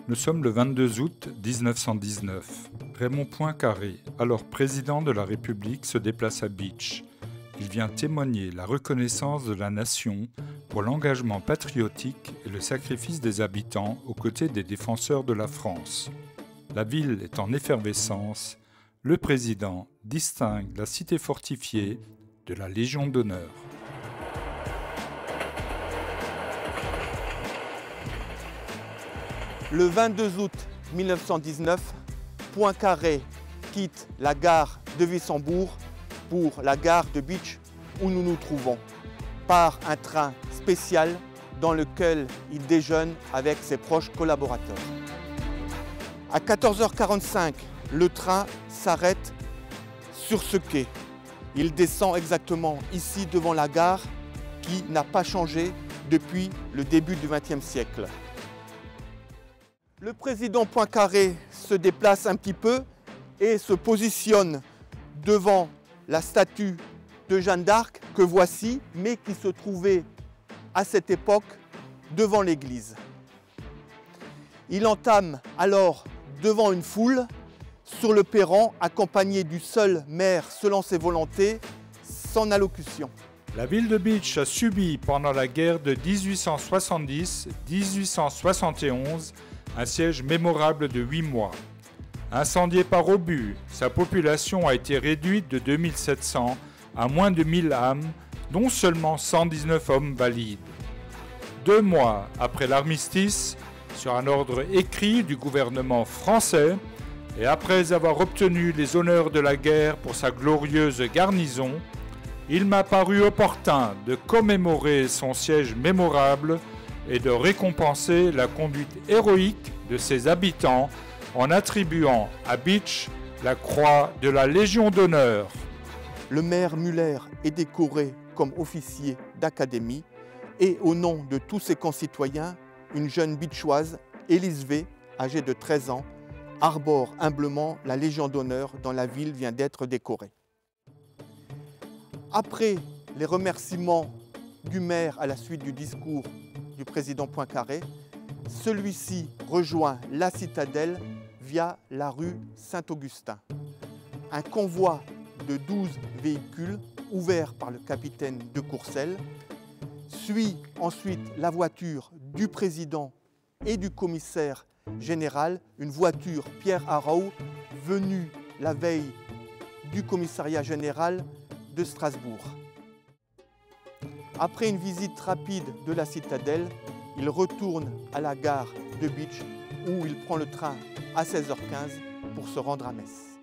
Nous sommes le 22 août 1919. Raymond Poincaré, alors président de la République, se déplace à Bitche. Il vient témoigner la reconnaissance de la nation pour l'engagement patriotique et le sacrifice des habitants aux côtés des défenseurs de la France. La ville est en effervescence. Le président distingue la cité fortifiée de la Légion d'honneur. Le 22 août 1919, Poincaré quitte la gare de Wissembourg pour la gare de Bitche où nous nous trouvons, par un train spécial dans lequel il déjeune avec ses proches collaborateurs. À 14h45, le train s'arrête sur ce quai. Il descend exactement ici devant la gare qui n'a pas changé depuis le début du XXe siècle. Le président Poincaré se déplace un petit peu et se positionne devant la statue de Jeanne d'Arc que voici, mais qui se trouvait à cette époque devant l'église. Il entame alors devant une foule sur le perron, accompagné du seul maire selon ses volontés, son allocution. La ville de Bitche a subi pendant la guerre de 1870-1871 un siège mémorable de 8 mois. Incendiée par obus, sa population a été réduite de 2700 à moins de 1000 âmes, dont seulement 119 hommes valides. 2 mois après l'armistice, sur un ordre écrit du gouvernement français, et après avoir obtenu les honneurs de la guerre pour sa glorieuse garnison, il m'a paru opportun de commémorer son siège mémorable et de récompenser la conduite héroïque de ses habitants en attribuant à Bitche la croix de la Légion d'honneur. Le maire Muller est décoré comme officier d'académie et au nom de tous ses concitoyens, une jeune bitchoise, Élise V, âgée de 13 ans, arbore humblement la Légion d'honneur dont la ville vient d'être décorée. Après les remerciements du maire à la suite du discours du président Poincaré, celui-ci rejoint la citadelle via la rue Saint-Augustin. Un convoi de 12 véhicules ouverts par le capitaine de Courcelles suit ensuite la voiture du président et du commissaire général, une voiture Pierre Arrow venue la veille du commissariat général de Strasbourg. Après une visite rapide de la citadelle, il retourne à la gare de Bitche où il prend le train à 16h15 pour se rendre à Metz.